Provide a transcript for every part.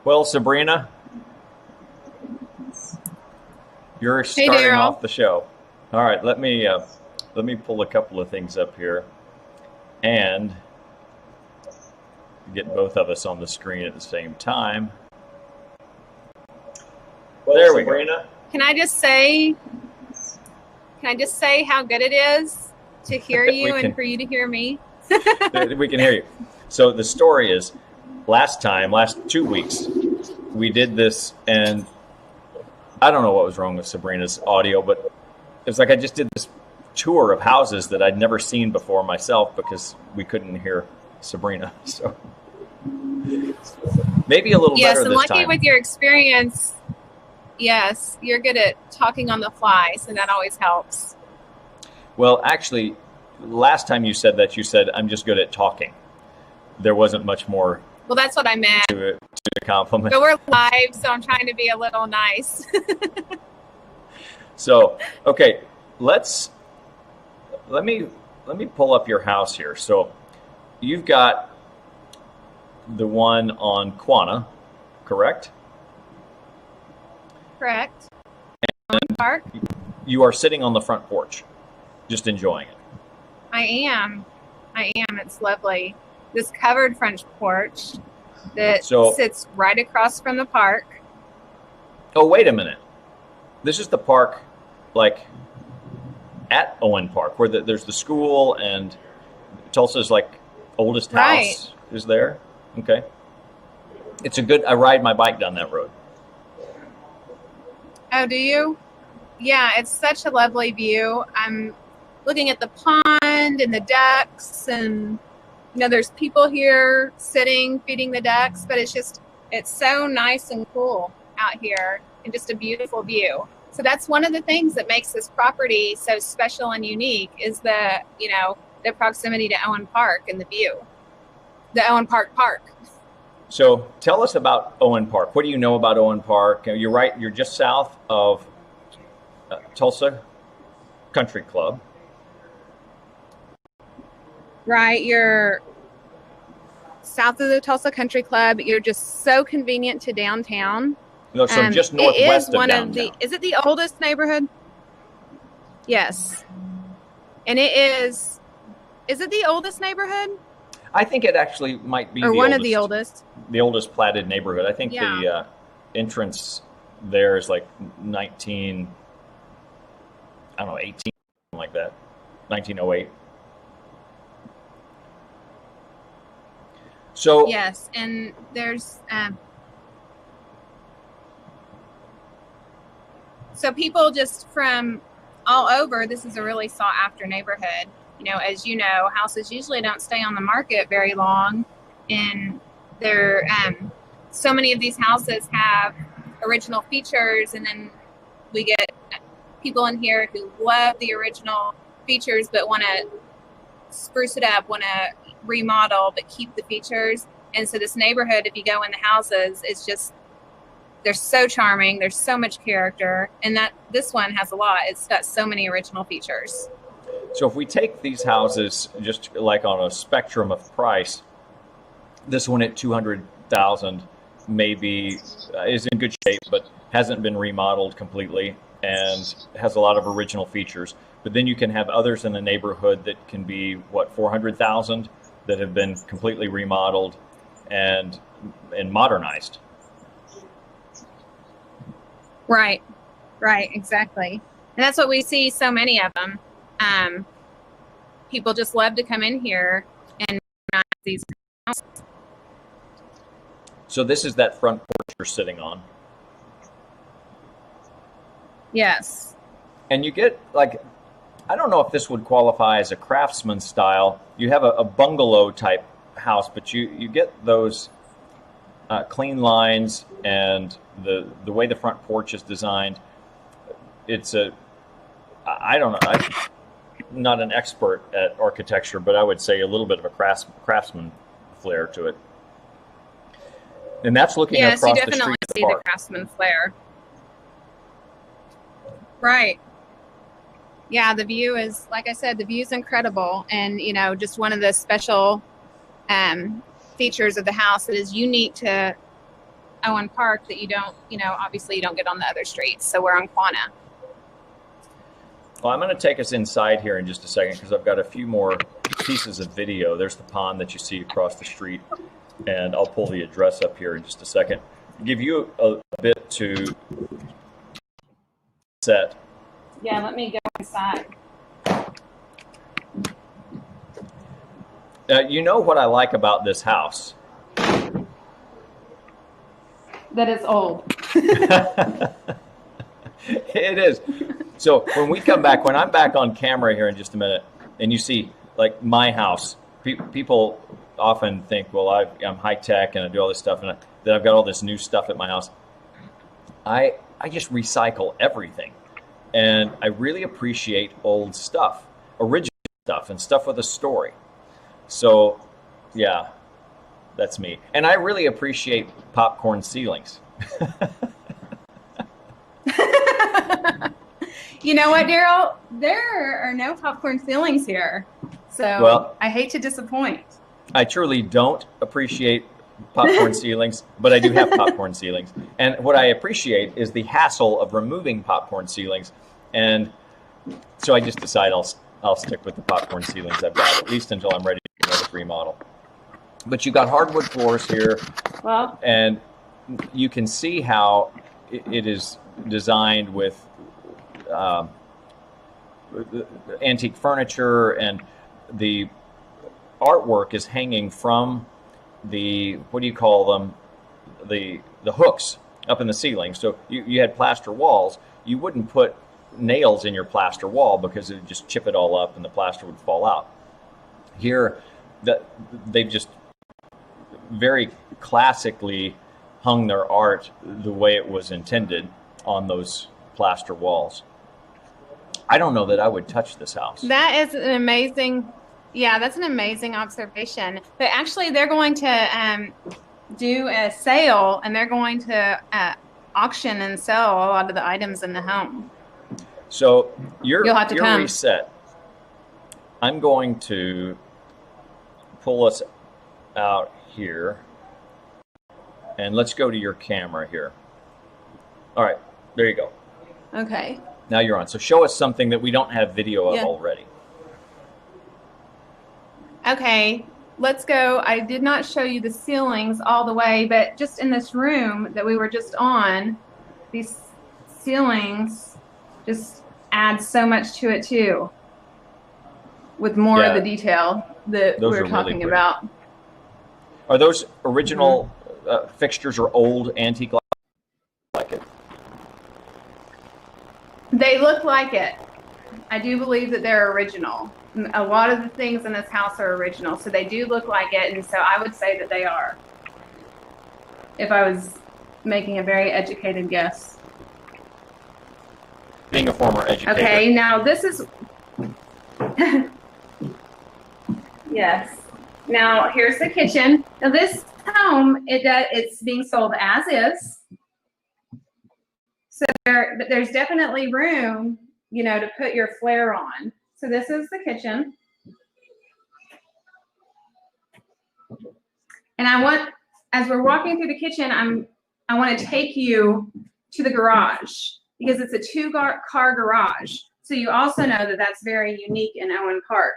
Well, Sabrina, you're starting off the show. All right, let me pull a couple of things up here and get both of us on the screen at the same time. Well, there we go. Can I just say how good it is to hear you and for you to hear me? We can hear you. So the story is, last 2 weeks, we did this, and I don't know what was wrong with Sabrina's audio, but it's like I just did this tour of houses that I'd never seen before myself because we couldn't hear Sabrina. So maybe a little better this time. Yes, and lucky with your experience. Yes, you're good at talking on the fly, so that always helps. Well, actually, last time you said that, you said, I'm just good at talking. There wasn't much more. Well, that's what I meant. To a compliment. But we're live, so I'm trying to be a little nice. So, okay, let me pull up your house here. So, you've got the one on Quanah, correct? Correct. And park. You are sitting on the front porch, just enjoying it. I am. It's lovely. This covered front porch that sits right across from the park. Oh, wait a minute. This is the park, like, at Owen Park, where there's the school, and Tulsa's, like, oldest house is there. Okay. It's I ride my bike down that road. Oh, do you? Yeah, it's such a lovely view. I'm looking at the pond and the ducks, and there's people here sitting, feeding the ducks, but it's so nice and cool out here and just a beautiful view. So that's one of the things that makes this property so special and unique is the the proximity to Owen Park and the view, the Owen Park Park. So tell us about Owen Park. What do you know about Owen Park? You're right. You're just south of Tulsa Country Club. Right. You're south of the Tulsa Country Club. You're just so convenient to downtown. No, so just northwest of downtown. Is it the oldest neighborhood? Yes. And is it the oldest neighborhood? I think it actually might be or one of the oldest. The oldest platted neighborhood. I think the entrance there is like 18, something like that, 1908. So yes, and there's so people just from all over. This is a really sought after neighborhood. You know, as you know, houses usually don't stay on the market very long, and there so many of these houses have original features, and then we get people in here who love the original features but want to spruce it up, want to remodel but keep the features. And so this neighborhood, if you go in the houses, it's just, they're so charming, there's so much character, and that this one has a lot. It's got so many original features. So if we take these houses just like on a spectrum of price, this one at $200,000 maybe is in good shape, but hasn't been remodeled completely and has a lot of original features. But then you can have others in the neighborhood that can be $400,000 that have been completely remodeled and modernized. Right, exactly. And that's what we see so many of them. People just love to come in here and these houses. So this is that front porch you're sitting on. Yes. And you get like, I don't know if this would qualify as a craftsman style. You have a bungalow type house, but you get those clean lines and the way the front porch is designed. It's I don't know. I'm not an expert at architecture, but I would say a little bit of a craftsman flair to it. And that's looking across the street. Yes, you definitely see the craftsman flair. Right. Yeah, the view is, like I said, the view is incredible. And, you know, just one of the special features of the house that is unique to Owen Park that you don't, you know, obviously you don't get on the other streets. So we're on Quanah. Well, I'm going to take us inside here in just a second because I've got a few more pieces of video. There's the pond that you see across the street, and I'll pull the address up here in just a second. Give you a bit to set. Yeah, let me go inside. You know what I like about this house? That it's old. It is. So when we come back, when I'm back on camera here in just a minute, and you see like my house, people often think, well, I'm high tech and I do all this stuff, and that I've got all this new stuff at my house. I just recycle everything, and I really appreciate old stuff, original stuff, and stuff with a story. So, yeah, that's me, and I really appreciate popcorn ceilings. You know what, Daryl? There are no popcorn ceilings here. So well, I hate to disappoint. I truly don't appreciate popcorn ceilings, but I do have popcorn ceilings. And what I appreciate is the hassle of removing popcorn ceilings. And so I just decide I'll stick with the popcorn ceilings I've got, at least until I'm ready to do another remodel. But you've got hardwood floors here. Well, and you can see how it is designed with antique furniture, and the artwork is hanging from the, what do you call them, the hooks up in the ceiling. So you had plaster walls. You wouldn't put nails in your plaster wall because it would just chip it all up and the plaster would fall out. Here, they've just very classically hung their art the way it was intended on those plaster walls. I don't know that I would touch this house. That is an amazing Yeah, that's an amazing observation. But actually, they're going to do a sale, and they're going to auction and sell a lot of the items in the home. So You'll have to you're come. reset. I'm going to pull us out here, and let's go to your camera here. All right, there you go. Okay. Now you're on. So show us something that we don't have video of already. Okay, let's go. I did not show you the ceilings all the way, but just in this room that we were just on, these ceilings just add so much to it too, with more of the detail that we're talking really about. Are those original fixtures or old antique like it? They look like it. I do believe that they're original. A lot of the things in this house are original, so they do look like it, and so I would say that they are, if I was making a very educated guess. Being a former educator. Okay, now this is... Yes. Now, here's the kitchen. Now, this home, it's being sold as is. So there's definitely room, you know, to put your flair on. So this is the kitchen. And I want, as we're walking through the kitchen, I want to take you to the garage because it's a two-car garage. So you also know that that's very unique in Owen Park.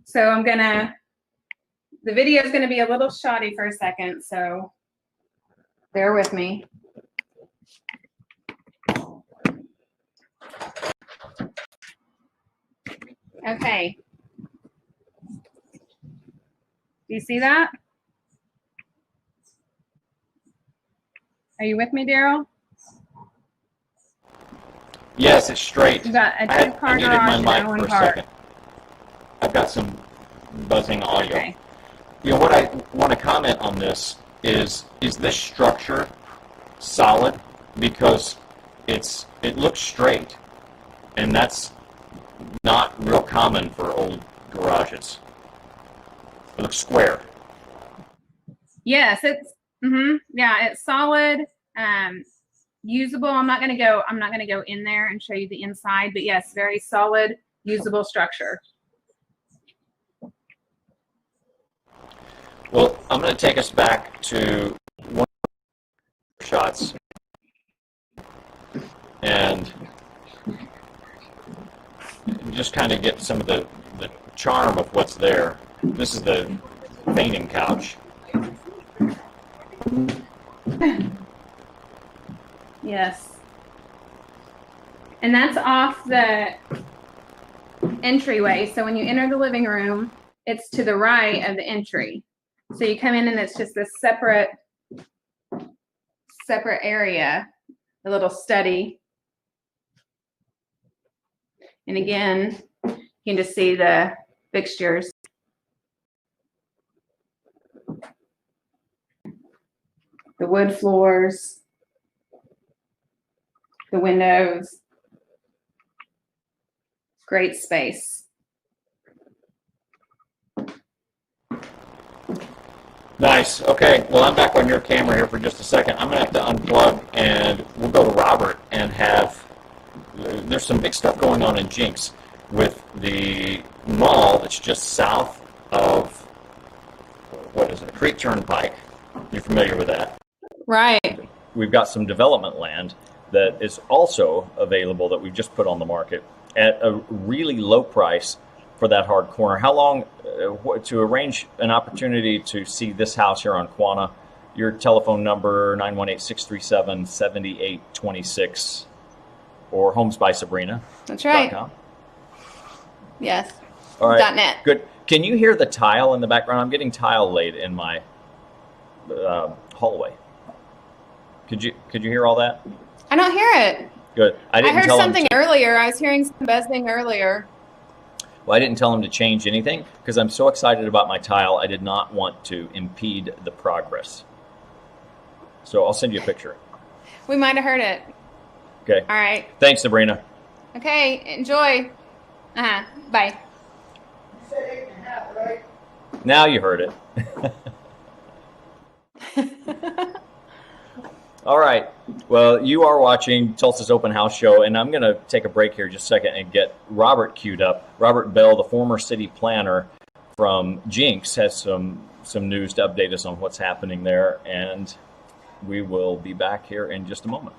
So the video is going to be a little shoddy for a second, so bear with me. Okay. Do you see that? Are you with me, Daryl? Yes, it's straight. You got a two-car garage in Owen Park. I've got some buzzing audio. Okay. You know, what I want to comment on this is this structure solid? Because it looks straight, and that's not real common for old garages. It looks square. Yes, it's yeah, it's solid, usable. I'm not gonna go in there and show you the inside, but yes, very solid, usable structure. Well, I'm going to take us back to one of the shots and just kind of get some of the charm of what's there. This is the fainting couch. Yes. And that's off the entryway. So when you enter the living room, it's to the right of the entry. So you come in and it's just this separate area, a little study. And again, you can just see the fixtures. The wood floors, the windows, great space. Nice. Okay. Well, I'm back on your camera here for just a second. I'm going to have to unplug, and we'll go to Robert and have... There's some big stuff going on in Jinx with the mall that's just south of, what is it, Creek Turnpike. You're familiar with that? Right. We've got some development land that is also available that we've just put on the market at a really low price for that hard corner. How long to arrange an opportunity to see this house here on Quanah? Your telephone number, 918-637-7826, or Homes by Sabrina. That's right. Yes. All right. .net. Good. Can you hear the tile in the background? I'm getting tile laid in my hallway. Could you hear all that? I don't hear it. Good. I heard something earlier. I was hearing some buzzing earlier. Well, I didn't tell him to change anything because I'm so excited about my tile. I did not want to impede the progress. So I'll send you a picture. We might have heard it. Okay. All right. Thanks, Sabrina. Okay. Enjoy. Bye. You said 8.5. Now you heard it. All right. Well, you are watching Tulsa's Open House Show, and I'm going to take a break here just a second and get Robert queued up. Robert Bell, the former city planner from Jinx, has some news to update us on what's happening there, and we will be back here in just a moment.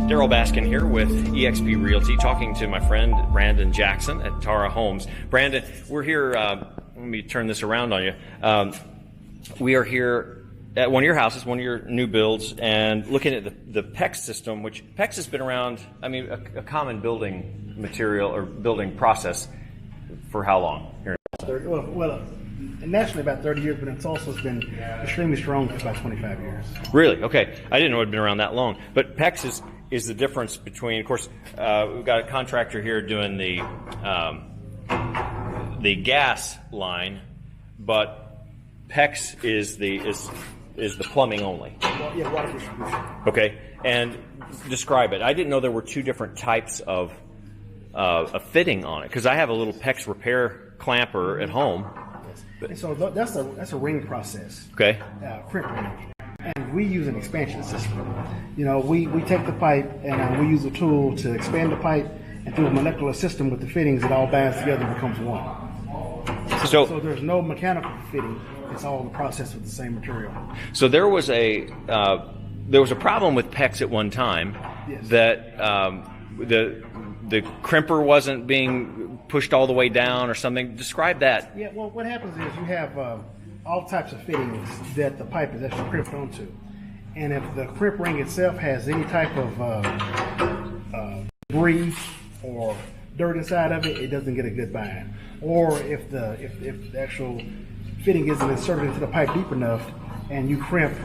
Daryl Baskin here with eXp Realty, talking to my friend Brandon Jackson at Tara Homes. Brandon, we're here, let me turn this around on you. We are here at one of your houses, one of your new builds, and looking at the PEX system, which PEX has been around, I mean, a common building material or building process for how long here in Tulsa? Well, nationally about 30 years, but in Tulsa it's been extremely strong for about 25 years. Really? Okay. I didn't know it had been around that long. But PEX is the difference between, of course, we've got a contractor here doing the gas line, but PEX is the plumbing only. Well, yeah, water distribution. Okay. And describe it. I didn't know there were two different types of a fitting on it, because I have a little PEX repair clamper at home. And so that's a ring process. Okay. Crimp ring. And we use an expansion system. You know, we take the pipe and we use a tool to expand the pipe, and through a molecular system with the fittings, it all binds together and becomes one. So there's no mechanical fitting. It's all the process with the same material. So there was a problem with PEX at one time. Yes. That the crimper wasn't being pushed all the way down or something. Describe that. Yeah, well, what happens is you have all types of fittings that the pipe is actually crimped onto. And if the crimp ring itself has any type of debris or dirt inside of it, it doesn't get a good bind. Or if the actual fitting isn't inserted into the pipe deep enough and you crimp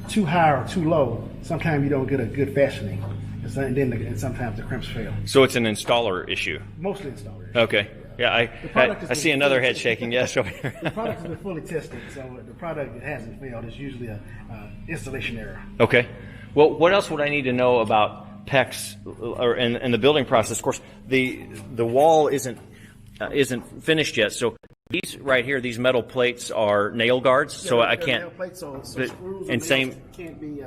too high or too low, sometimes you don't get a good fastening. And sometimes the crimps fail. So it's an installer issue? Mostly installer issue. Okay. Yeah, I see another head shaking. Yes, over here. The product has been fully tested, so the product that hasn't failed is usually an installation error. Okay. Well, what else would I need to know about PEX and the building process? Of course, the wall isn't finished yet, so these right here, these metal plates are nail guards, yeah, so I can't. Nail plates, so screws and same can't be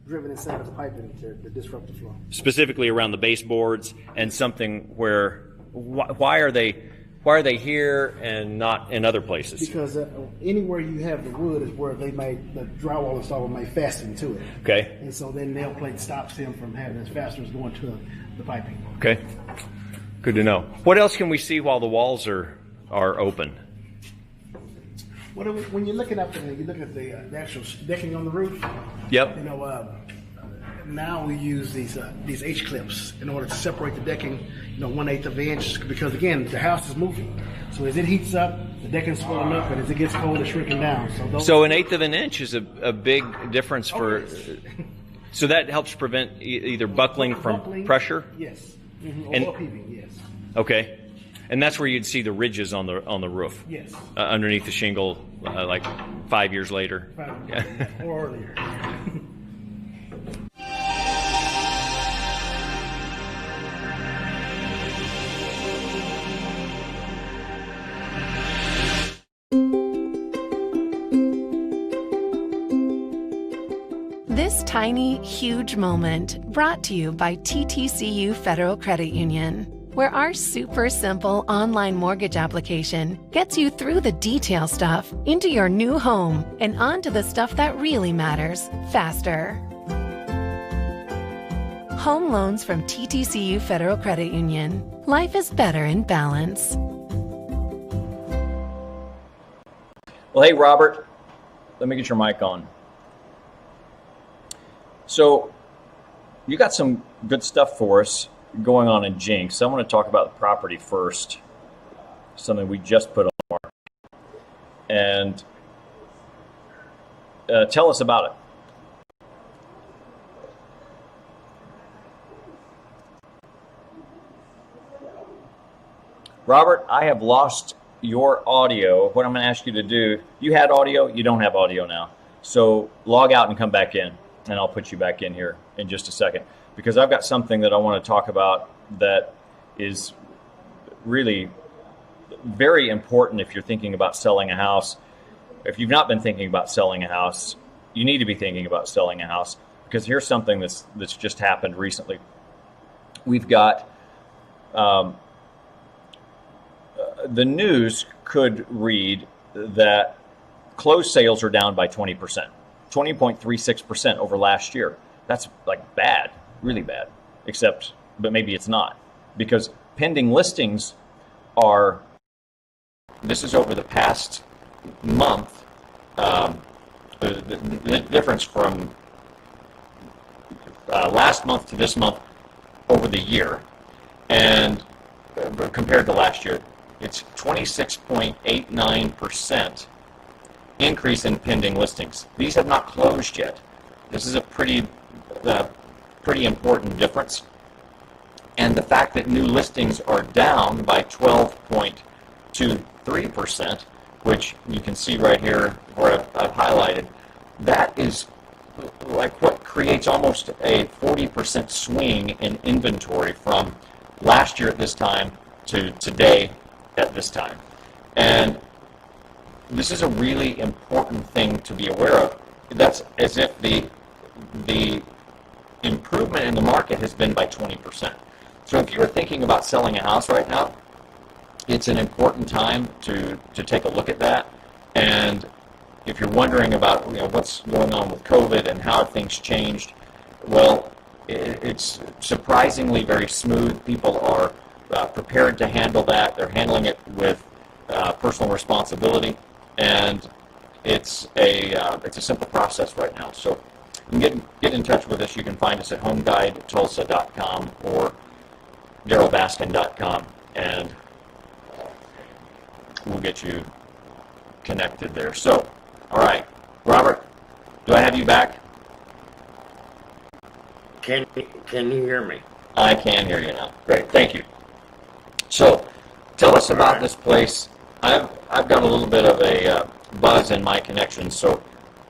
driven inside of the piping to disrupt the flow. Specifically around the baseboards, and something where why are they here and not in other places? Because anywhere you have the wood is where the drywall installer may fasten to it. Okay. And so then nail plate stops him from having his fasteners going to the piping. Okay. Good to know. What else can we see while the walls are open? Well, when you're looking up there, you look at the actual decking on the roof. Yep. You know, now we use these H clips in order to separate the decking, 1/8 of an inch, because again the house is moving. So as it heats up, the decking's swelling up, and as it gets cold, it's shrinking down. So 1/8 of an inch is a big difference for. Yes. So that helps prevent either buckling from pressure. Yes. And or upheaving. Yes. Okay. And that's where you'd see the ridges on the roof. Yes. Underneath the shingle, like 5 years later. 5 years later, or earlier. This tiny, huge moment brought to you by TTCU Federal Credit Union, where our super simple online mortgage application gets you through the detail stuff into your new home and onto the stuff that really matters faster. Home loans from TTCU Federal Credit Union. Life is better in balance. Well, hey, Robert, let me get your mic on. So you got some good stuff for us going on in Jinx. I want to talk about the property first, something we just put on the market. And tell us about it. Robert, I have lost your audio. What I'm going to ask you to do, you had audio, you don't have audio now. So log out and come back in, and I'll put you back in here in just a second, because I've got something that I want to talk about that is really very important if you're thinking about selling a house. If you've not been thinking about selling a house, you need to be thinking about selling a house, because here's something that's just happened recently. We've got the news could read that closed sales are down by 20%, 20.36% over last year. That's like bad, really bad, but maybe it's not, because pending listings are, this is over the past month, the difference from last month to this month over the year, and compared to last year, it's 26.89% increase in pending listings. These have not closed yet. This is a pretty important difference. And the fact that new listings are down by 12.23%, which you can see right here where I've highlighted, that is like what creates almost a 40% swing in inventory from last year at this time to today at this time. And this is a really important thing to be aware of. That's as if the improvement in the market has been by 20%. So if you're thinking about selling a house right now, it's an important time to take a look at that. And if you're wondering about what's going on with COVID and how things changed, well, it's surprisingly very smooth. People are prepared to handle that. They're handling it with personal responsibility, and it's a simple process right now. So you can get in touch with us. You can find us at homeguidetulsa.com or darylbaskin.com, and we'll get you connected there. So, all right, Robert, do I have you back? Can you hear me? I can hear you now. Great, thank you. So, tell us about this place. I've got a little bit of a buzz in my connection, so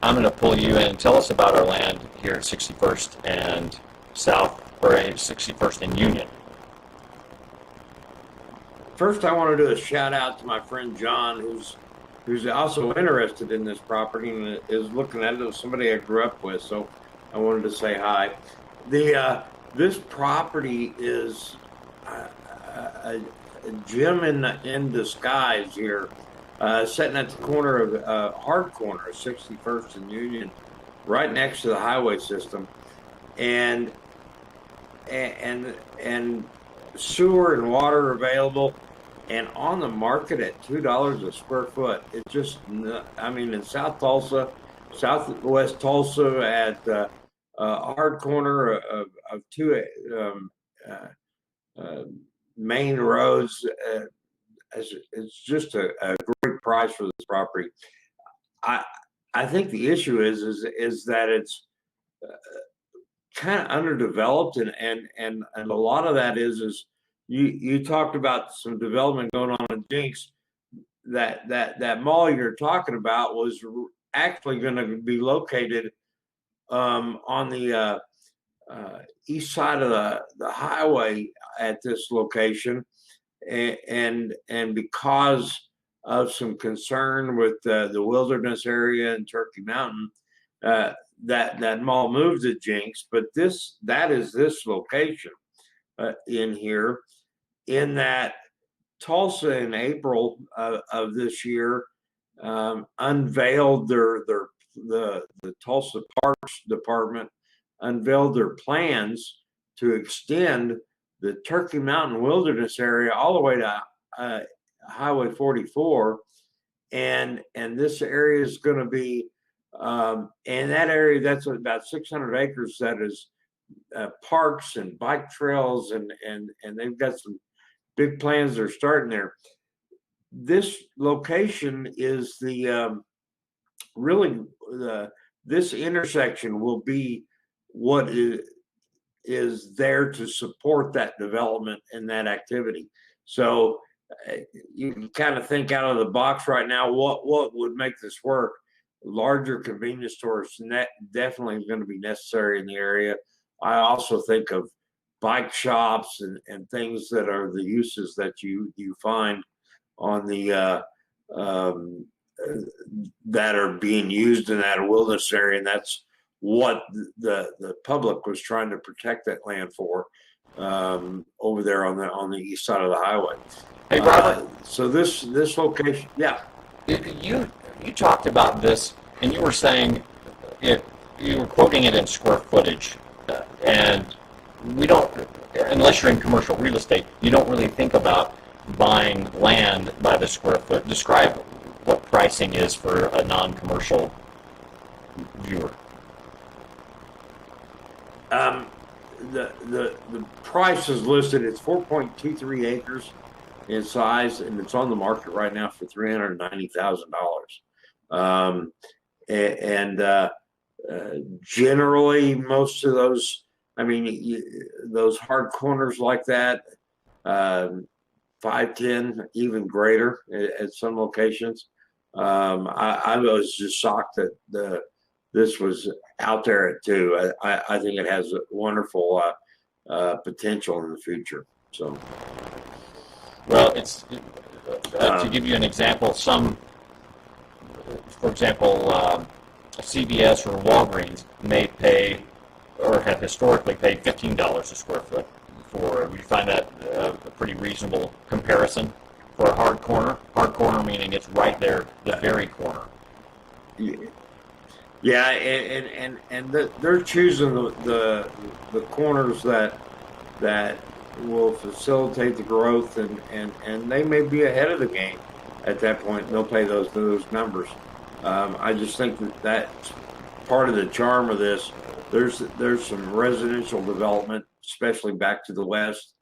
I'm going to pull you in. Tell us about our land here at 61st and South, or 61st and Union. First, I want to do a shout out to my friend John, who's also interested in this property and is looking at it as somebody I grew up with. So I wanted to say hi. This property is a gem in disguise here, sitting at the corner of hard corner of 61st and Union, right next to the highway system, and sewer and water available, and on the market at $2 a square foot. It just, I mean, in South Tulsa, Southwest Tulsa, at hard corner of two main roads, it's just a great price for this property. I think the issue is that it's kind of underdeveloped, and a lot of that is you talked about some development going on in Jinx. That mall you're talking about was actually going to be located on the east side of the highway at this location, and because of some concern with the wilderness area in Turkey Mountain, that mall moved to Jinx. But that is this location in here, in that Tulsa in April of this year unveiled the Tulsa Parks Department unveiled their plans to extend the Turkey Mountain Wilderness area all the way to Highway 44, and this area is going to be in that area. That's about 600 acres. That is parks and bike trails, and they've got some big plans they're starting there. This location is this intersection will be what is there to support that development and that activity. So you can kind of think out of the box right now. What would make this work? Larger convenience stores, and that definitely is going to be necessary in the area. I also think of bike shops and things that are the uses that you find on the that are being used in that wilderness area, and that's what the public was trying to protect that land for, over there on the east side of the highway. Hey, Robert. So this location, yeah. You talked about this, and you were saying you were quoting it in square footage, and we don't, unless you're in commercial real estate, you don't really think about buying land by the square foot. Describe what pricing is for a non-commercial viewer. The price is listed. It's 4.23 acres in size, and it's on the market right now for $390,000. Generally, most of those, I mean, those hard corners like that, 5-10, even greater at some locations. I was just shocked that this was out there at 2. I think it has a wonderful potential in the future. So, well, it's to give you an example. For example, CVS or Walgreens may pay, or have historically paid, $15 a square foot. We find that a pretty reasonable comparison for a hard corner. Hard corner meaning it's right there, the very corner. Yeah, and they're choosing the corners that will facilitate the growth, and they may be ahead of the game at that point. They'll pay those numbers. I just think that's part of the charm of this. There's some residential development, especially back to the west.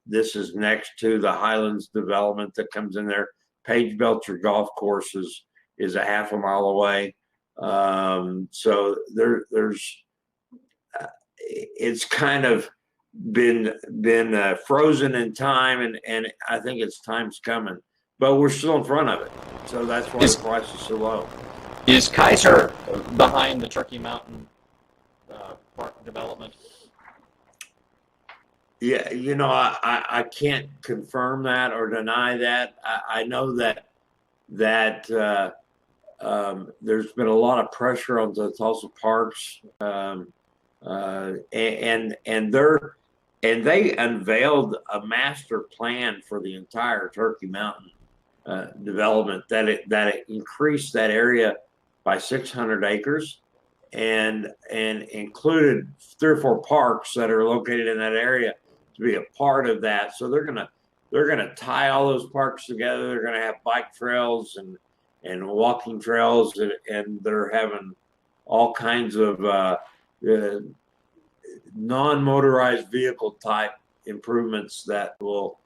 This is next to the Highlands development that comes in there. Page Belcher Golf Course is a half a mile away. So there's it's kind of been frozen in time, and I think time's coming, but we're still in front of it. So that's why the price is so low. Is Kaiser behind the Turkey Mountain park development? Yeah, I can't confirm that or deny that. I know that there's been a lot of pressure on the Tulsa parks, and they unveiled a master plan for the entire Turkey Mountain development that it increased that area by 600 acres and included 3 or 4 parks that are located in that area to be a part of that. So they're gonna tie all those parks together. They're gonna have bike trails and walking trails, and they're having all kinds of non-motorized vehicle type improvements that will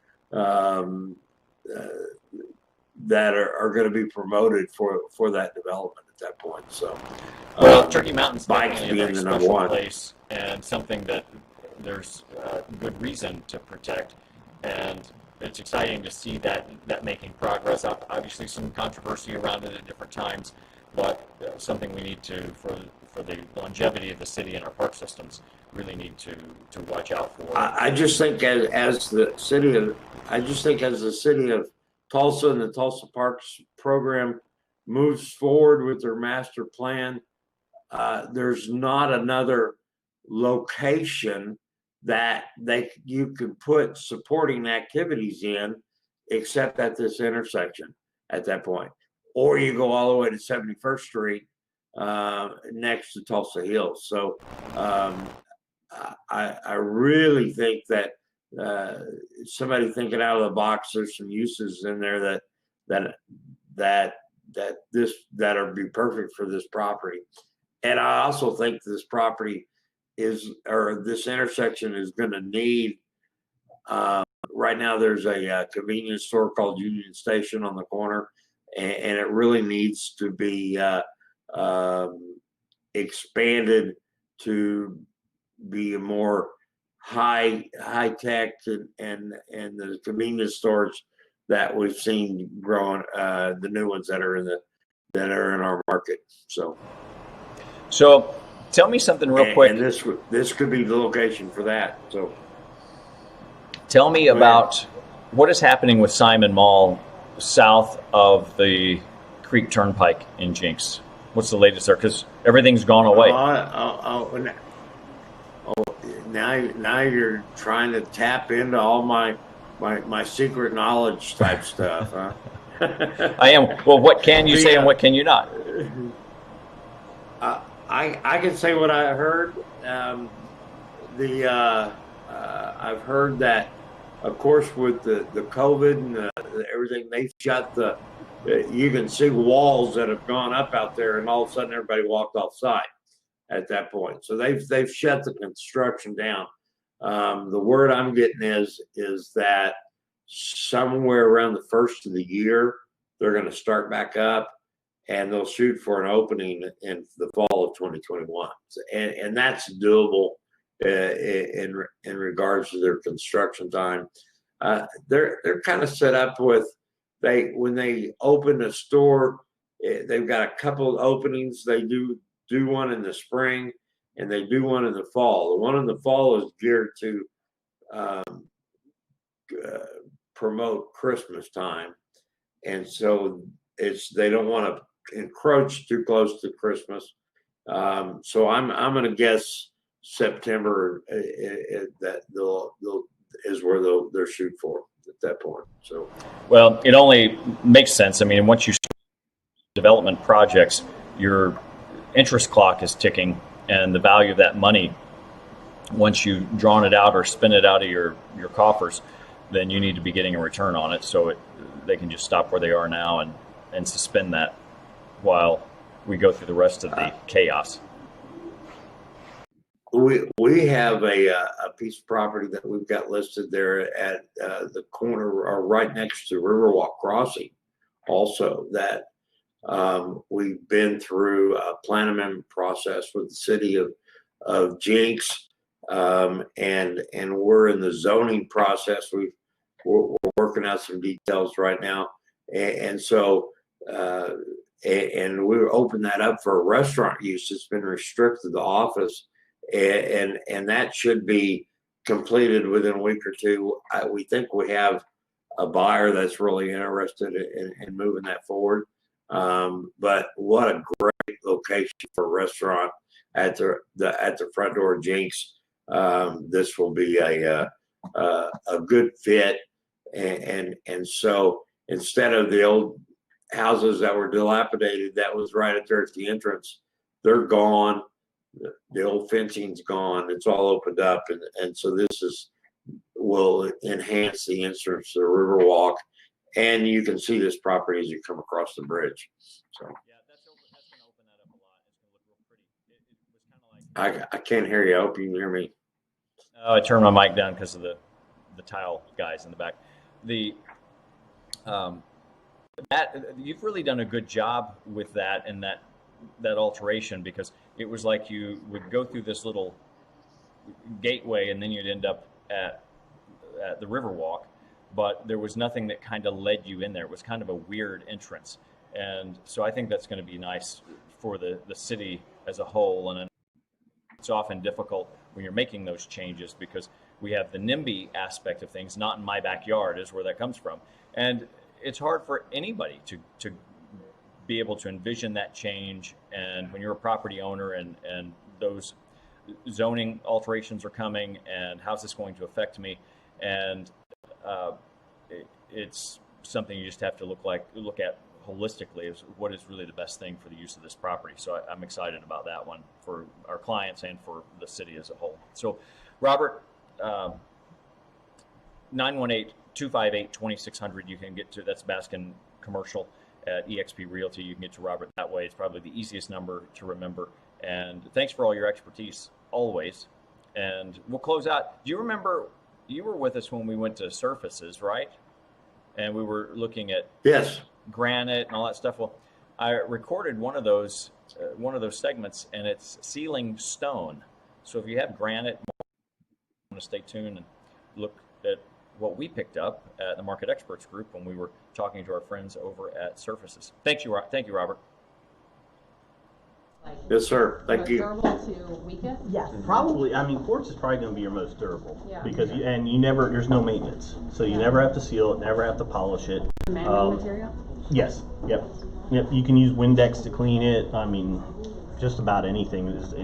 that are going to be promoted for that development at that point. So, well, Turkey Mountain's bikes definitely a being very the number special one place, and something that there's good reason to protect, and it's exciting to see that making progress. Obviously, some controversy around it at different times, but something we need to, for the longevity of the city and our park systems, really need to watch out for. I just think as the city of Tulsa and the Tulsa Parks program moves forward with their master plan, there's not another location that you could put supporting activities in except at this intersection at that point. Or you go all the way to 71st Street next to Tulsa Hills. So I really think that somebody thinking out of the box, there's some uses in there that are be perfect for this property. And I also think this property this intersection is going to need, right now there's a convenience store called Union Station on the corner, and it really needs to be expanded to be a more high tech and the convenience stores that we've seen growing, the new ones that are in our market. So Tell me something real quick. And this could be the location for that. So tell me about what is happening with Simon Mall south of the Creek Turnpike in Jinx. What's the latest there? Because everything's gone away. Now you're trying to tap into all my secret knowledge type stuff, huh? I am. Well, what can you say and what can you not? I can say what I heard. I've heard that, of course, with the COVID and everything, they've shut you can see walls that have gone up out there, and all of a sudden everybody walked off site at that point. So they've shut the construction down. The word I'm getting is that somewhere around the first of the year, they're going to start back up, and they'll shoot for an opening in the fall of 2021. And that's doable in regards to their construction time. They're kind of set up with, when they open a store, they've got a couple of openings. They do one in the spring, and they do one in the fall. The one in the fall is geared to promote Christmas time, and so they don't want to encroach too close to Christmas. So I'm going to guess September that is where they'll shoot for at that point. So, well, it only makes sense. I mean, once you start development projects, your interest clock is ticking, and the value of that money, once you've drawn it out or spin it out of your coffers, then you need to be getting a return on it. So they can just stop where they are now and suspend that while we go through the rest of the chaos. We have a piece of property that we've got listed there at the corner, or right next to Riverwalk Crossing, also that we've been through a plan amendment process with the city of Jinx, and we're in the zoning process. We're working out some details right now, and so and we opened that up for a restaurant use. It's been restricted to office, and that should be completed within a week or two. We think we have a buyer that's really interested in moving that forward. But what a great location for a restaurant at the front door of Jinx. This will be a good fit, and so instead of the old houses that were dilapidated, that was right at there at the entrance, they're gone. The old fencing's gone. It's all opened up, and so this will enhance the entrance to the Riverwalk, and you can see this property as you come across the bridge. So yeah, that's going to open that up a lot. It's going to look real pretty. It was kind of like, I can't hear you. I hope you can hear me. Oh, I turned my mic down because of the tile guys in the back. Matt, you've really done a good job with that and that alteration, because it was like you would go through this little gateway and then you'd end up at the Riverwalk, but there was nothing that kind of led you in there. It was kind of a weird entrance. And so I think that's going to be nice for the city as a whole. And it's often difficult when you're making those changes, because we have the NIMBY aspect of things. Not in my backyard is where that comes from. And it's hard for anybody to be able to envision that change. And when you're a property owner and those zoning alterations are coming, and how's this going to affect me? And it's something you just have to look at holistically, is what is really the best thing for the use of this property. So I'm excited about that one for our clients and for the city as a whole. So Robert, 918-258-2600, you can get to, that's Baskin Commercial at eXp Realty. You can get to Robert that way. It's probably the easiest number to remember. And thanks for all your expertise always. And we'll close out. Do you remember, you were with us when we went to Surfaces, right? And we were looking at yes, granite and all that stuff. Well, I recorded one of those segments, and it's ceiling stone. So if you have granite, I'm going to stay tuned and look at what we picked up at the Market Experts Group when we were talking to our friends over at Surfaces. Thank you, Robert. Yes, sir. Thank you. Durable to weakest? Yes, probably. I mean, quartz is probably going to be your most durable Yeah. because you never, there's no maintenance, so you never have to seal it, never have to polish it. Man-made material? Yes. Yep. Yep. You can use Windex to clean it. I mean, just about anything is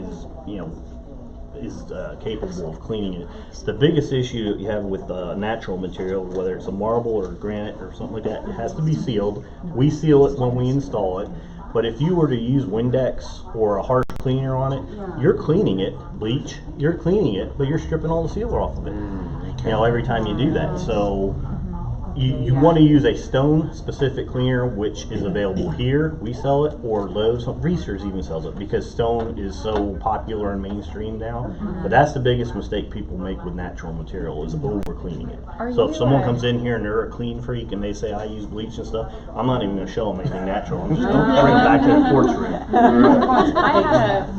capable of cleaning it. The biggest issue that you have with natural material, whether it's a marble or granite or something like that, it has to be sealed. We seal it when we install it. But if you were to use Windex or a harsh cleaner on it, you're cleaning it, bleach, you're cleaning it, but you're stripping all the sealer off of it. Every time you do that. So you want to use a stone specific cleaner, which is available here. We sell it, or Lowe's. Reese's even sells it because stone is so popular and mainstream now. But that's the biggest mistake people make with natural material is over cleaning it. So if someone comes in here and they're a clean freak and they say I use bleach and stuff, I'm not even going to show them anything natural. I'm just going to bring them back to the quartz room.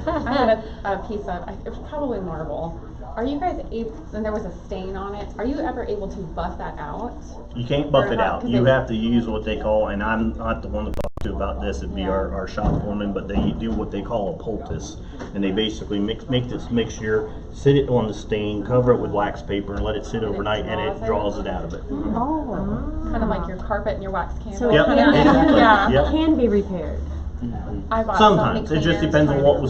I had a piece of, it was probably marble. Are you guys able, and there was a stain on it, are you ever able to buff that out? You can't buff it out. You have to use what they call, and I'm not the one to talk to about this, it'd be our shop foreman, but they do what they call a poultice. And they basically make this mixture, sit it on the stain, cover it with wax paper, and let it sit overnight, and it draws it out of it. Oh. Kind of like your carpet and your wax candle. So it can be repaired. I bought Sometimes. so It just depends on what it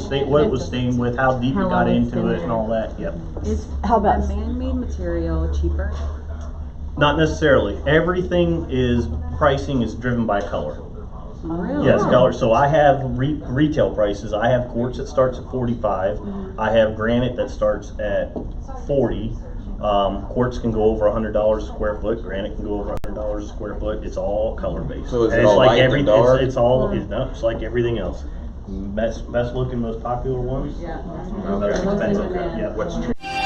was stained with, how deep How it got long it's into been it, there. and all that. Yep. Is how about a man-made material cheaper? Not necessarily. Everything is pricing is driven by color. Really? Yes, color. So I have retail prices. I have quartz that starts at 45. I have granite that starts at 40. Quartz can go over $100 a square foot. Granite can go over $100 a square foot. It's all color based. So is it and it's all like light and dark? It's like everything else. Best looking, most popular ones. Yeah. They're expensive. demand. Yeah.